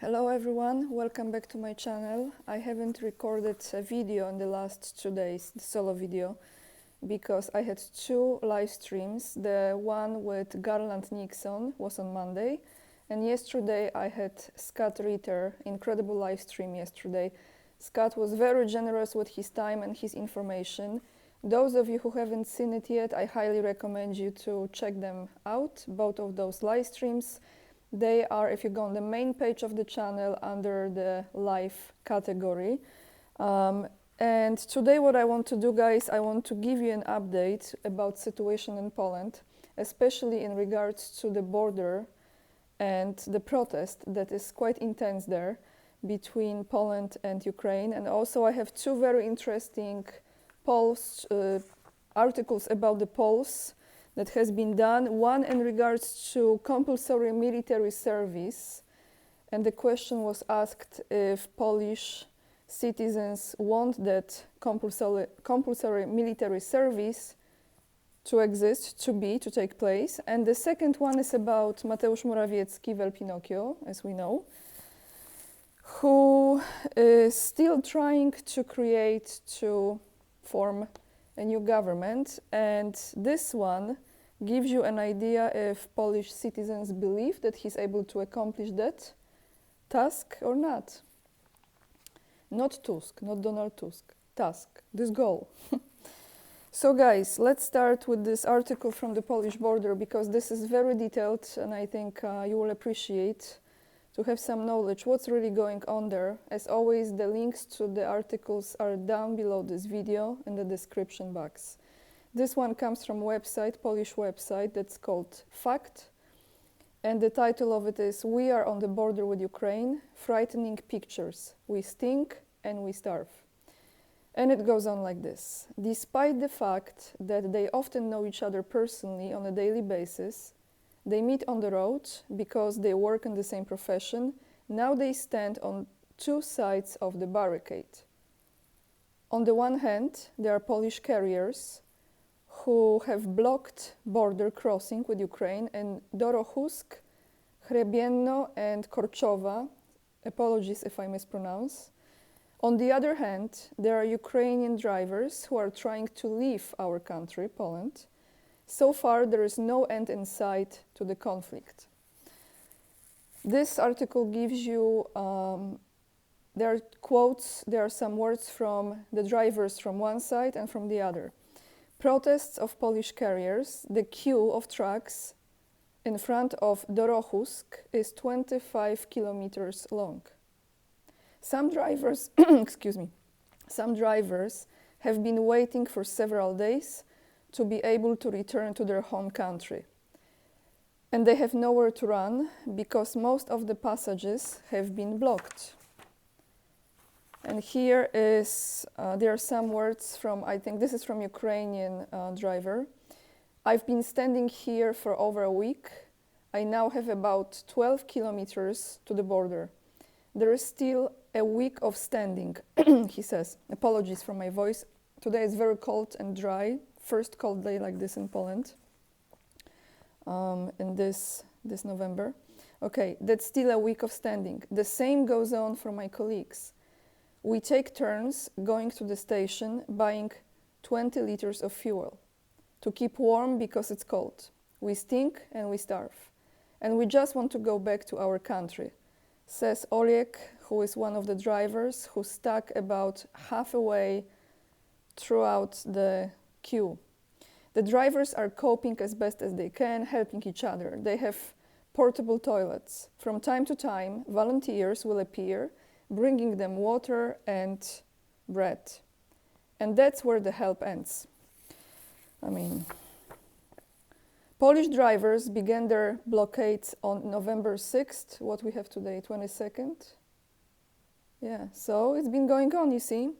Hello everyone, welcome back to my channel. I haven't recorded a video in the last 2 days, the solo video, because I had two live streams. The one with Garland Nixon was on Monday, and yesterday I had Scott Ritter, incredible live stream yesterday. Scott was very generous with his time and his information. Those of you who haven't seen it yet, I highly recommend you to check them out, both of those live streams. They are, if you go on the main page of the channel, under the live category. And today what I want to do, guys, I want to give you an update about situation in Poland, especially in regards to the border and the protest that is quite intense there between Poland and Ukraine. And also I have two very interesting polls, articles about the polls that has been done. One in regards to compulsory military service, and the question was asked if Polish citizens want that compulsory military service to exist, to take place. And the second one is about Mateusz Morawiecki, well Pinocchio, as we know, who is still trying to form a new government, and this one gives you an idea if Polish citizens believe that he's able to accomplish that task or not. Not Tusk, not Donald Tusk, Tusk, this goal. So guys, let's start with this article from the Polish border, because this is very detailed and I think you will appreciate to have some knowledge what's really going on there. As always, the links to the articles are down below this video in the description box. This one comes from website, Polish website, that's called Fact, and the title of it is "We are on the border with Ukraine, frightening pictures. We stink and we starve." And it goes on like this. Despite the fact that they often know each other personally on a daily basis, they meet on the road because they work in the same profession. Now they stand on two sides of the barricade. On the one hand, there are Polish carriers who have blocked border crossing with Ukraine in Dorohusk, Hrebienno and Korczowa. Apologies if I mispronounce. On the other hand, there are Ukrainian drivers who are trying to leave our country, Poland. So far, there is no end in sight to the conflict. This article gives you, there are quotes, there are some words from the drivers from one side and from the other. Protests of Polish carriers, the queue of trucks in front of Dorohusk is 25 kilometers long. Some drivers, some drivers have been waiting for several days to be able to return to their home country. And they have nowhere to run because most of the passages have been blocked. And here is, there are some words from, I think this is from Ukrainian driver. "I've been standing here for over a week. I now have about 12 kilometers to the border. There is still a week of standing," he says. Apologies for my voice. Today is very cold and dry. First cold day like this in Poland in this November. Okay, that's still a week of standing. The same goes on for my colleagues. We take turns going to the station, buying 20 liters of fuel to keep warm because it's cold. We stink and we starve. And we just want to go back to our country, says Oleg, who is one of the drivers who stuck about halfway throughout the queue. The drivers are coping as best as they can, helping each other. They have portable toilets. From time to time, volunteers will appear, bringing them water and bread. And that's where the help ends. I mean, Polish drivers began their blockades on November 6th. What we have today, 22nd? Yeah, so it's been going on, you see.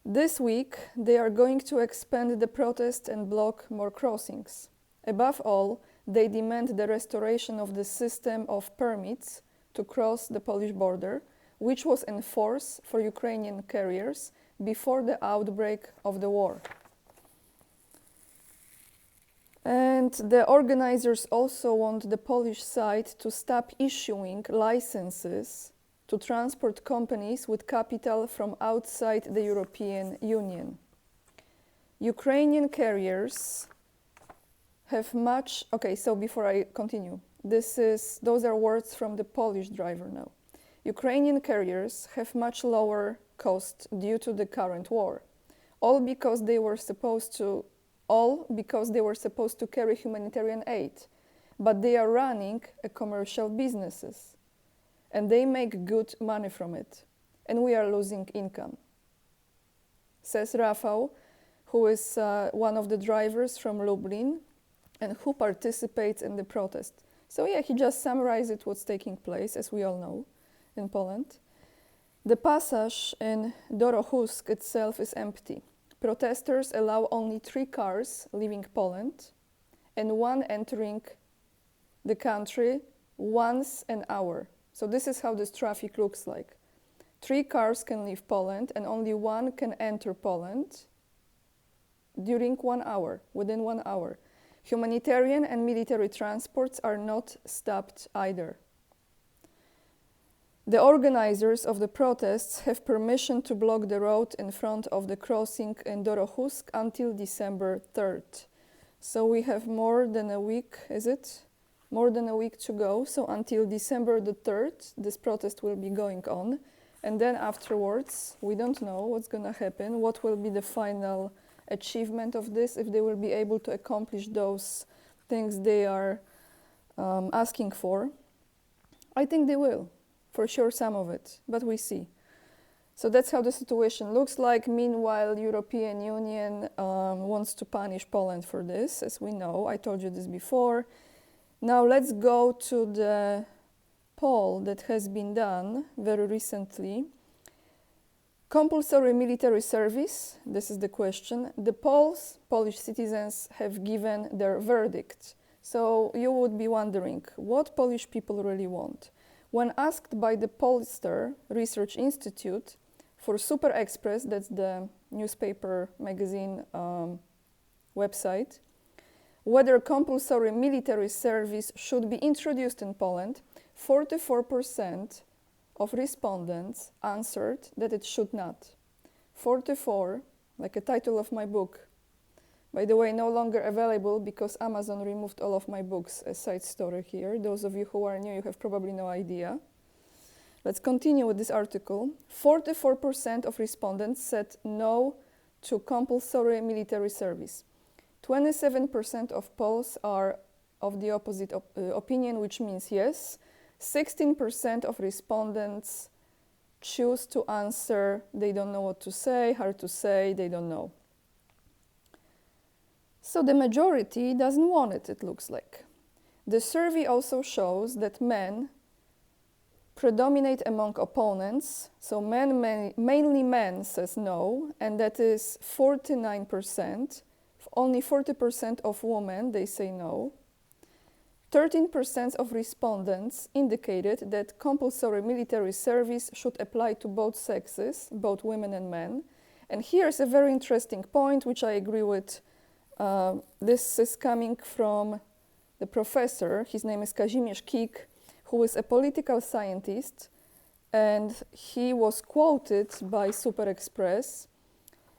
This week, they are going to expand the protest and block more crossings. Above all, they demand the restoration of the system of permits to cross the Polish border, which was in force for Ukrainian carriers before the outbreak of the war. And the organizers also want the Polish side to stop issuing licenses to transport companies with capital from outside the European Union. Ukrainian carriers have much, okay, so before I continue, those are words from the Polish driver now. Ukrainian carriers have much lower cost due to the current war, all because they were supposed to carry humanitarian aid, but they are running a commercial businesses, and they make good money from it, and we are losing income, says Rafał, who is one of the drivers from Lublin and who participates in the protest. So yeah, he just summarized what's taking place, as we all know, in Poland. The passage in Dorohusk itself is empty. Protesters allow only 3 cars leaving Poland and 1 entering the country once an hour. So this is how this traffic looks like. 3 cars can leave Poland and only 1 can enter Poland during 1 hour, within 1 hour. Humanitarian and military transports are not stopped either. The organizers of the protests have permission to block the road in front of the crossing in Dorohusk until December 3rd. So we have more than a week, is it? More than a week to go. So until December the 3rd, this protest will be going on. And then afterwards, we don't know what's going to happen, what will be the final achievement of this, if they will be able to accomplish those things they are asking for. I think they will, for sure, some of it, but we see. So that's how the situation looks like. Meanwhile, European Union wants to punish Poland for this, as we know. I told you this before. Now let's go to the poll that has been done very recently. Compulsory military service, this is the question. The Polish citizens have given their verdict. So you would be wondering, what Polish people really want? When asked by the Polster Research Institute for Super Express, that's the newspaper magazine website, whether compulsory military service should be introduced in Poland, 44% of respondents answered that it should not. 44, like a title of my book. By the way, no longer available because Amazon removed all of my books, a side story here. Those of you who are new, you have probably no idea. Let's continue with this article. 44% of respondents said no to compulsory military service. 27% of Poles are of the opposite opinion, which means yes. 16% of respondents choose to answer they don't know what to say, hard to say, they don't know. So the majority doesn't want it, it looks like. The survey also shows that men predominate among opponents. So mainly men says no, and that is 49%. Only 40% of women, they say no. 13% of respondents indicated that compulsory military service should apply to both sexes, both women and men. And here's a very interesting point, which I agree with. This is coming from the professor. His name is Kazimierz Kik, who is a political scientist, and he was quoted by Super Express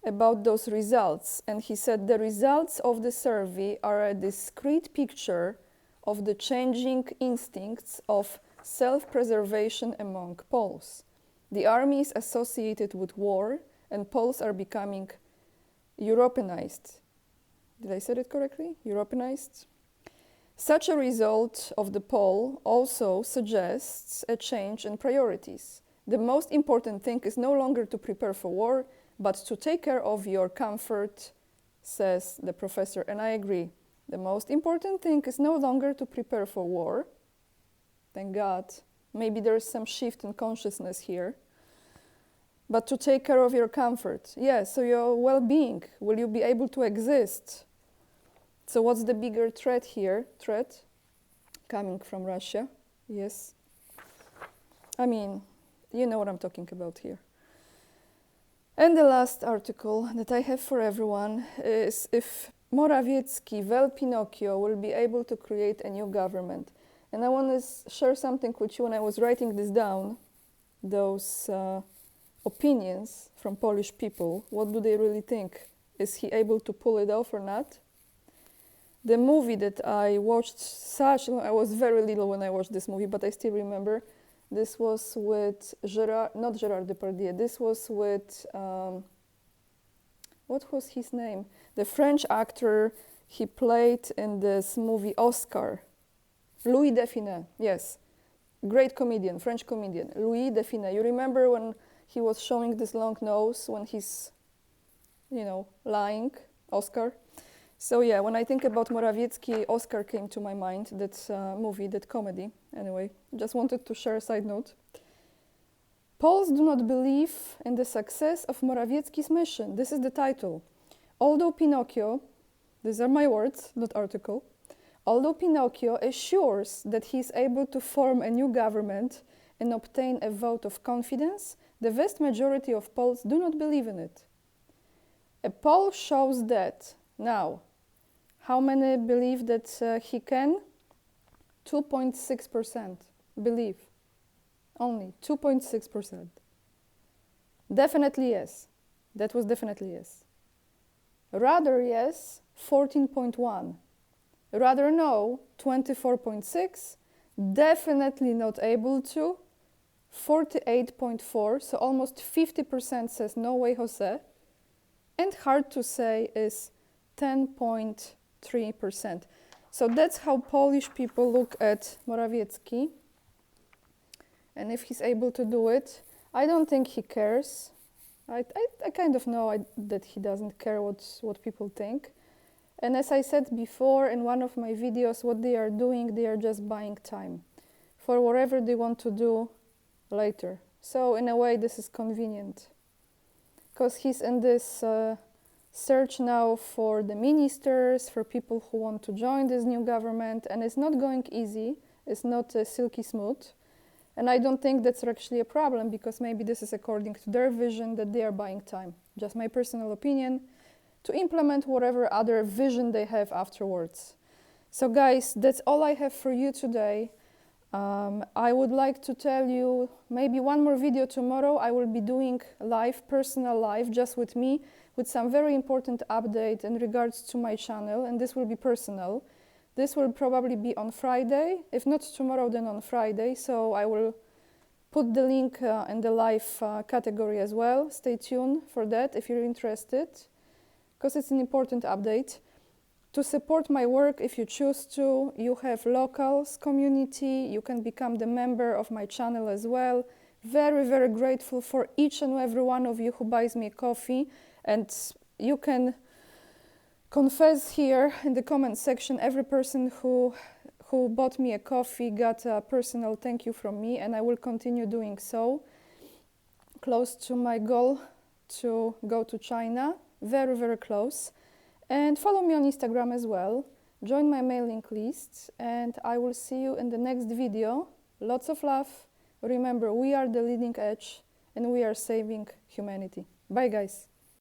about those results. And he said the results of the survey are a discrete picture of the changing instincts of self-preservation among Poles. The army is associated with war, and Poles are becoming Europeanized. Did I say it correctly? Europeanized? Such a result of the poll also suggests a change in priorities. The most important thing is no longer to prepare for war, but to take care of your comfort, says the professor, and I agree. The most important thing is no longer to prepare for war. Thank God. Maybe there's some shift in consciousness here. But to take care of your comfort. Yeah, so your well-being. Will you be able to exist? So what's the bigger threat here? Threat coming from Russia. Yes. I mean, you know what I'm talking about here. And the last article that I have for everyone is if Morawiecki, well Pinocchio, will be able to create a new government. And I want to share something with you when I was writing this down. those opinions from Polish people. What do they really think? Is he able to pull it off or not? The movie that I watched, I was very little when I watched this movie, but I still remember. This was with not Gerard Depardieu. This was with, what was his name? The French actor he played in this movie Oscar. Louis Define, yes. Great comedian, French comedian. Louis Define. You remember when he was showing this long nose when he's, lying? Oscar. So yeah, when I think about Morawiecki, Oscar came to my mind, that movie, that comedy. Anyway, just wanted to share a side note. Poles do not believe in the success of Morawiecki's mission. This is the title. Although Pinocchio, these are my words, not article, although Pinocchio assures that he is able to form a new government and obtain a vote of confidence, the vast majority of Poles do not believe in it. A poll shows that. Now, how many believe that he can? 2.6% believe. Only 2.6%. Definitely yes. That was definitely yes. Rather yes, 14.1. Rather no, 24.6. Definitely not able to, 48.4. So almost 50% says no way, Jose. And hard to say is 10.3%. So that's how Polish people look at Morawiecki. And if he's able to do it, I don't think he cares. I kind of know that he doesn't care what people think. And as I said before in one of my videos, what they are doing, they are just buying time for whatever they want to do later. So in a way, this is convenient. Because he's in this search now for the ministers, for people who want to join this new government, and it's not going easy. It's not silky smooth. And I don't think that's actually a problem, because maybe this is according to their vision that they are buying time. Just my personal opinion, to implement whatever other vision they have afterwards. So guys, that's all I have for you today. I would like to tell you maybe one more video tomorrow. I will be doing live, personal live, just with me, with some very important update in regards to my channel, and this will be personal. This will probably be on Friday. If not tomorrow, then on Friday. So I will put the link in the live category as well. Stay tuned for that if you're interested, because it's an important update. To support my work, if you choose to, you have locals, community, you can become the member of my channel as well. Very, very grateful for each and every one of you who buys me a coffee, and you can confess here in the comment section, every person who bought me a coffee got a personal thank you from me, and I will continue doing so. Close to my goal to go to China, very, very close. And follow me on Instagram as well. Join my mailing list, and I will see you in the next video. Lots of love. Remember, we are the leading edge, and we are saving humanity. Bye, guys.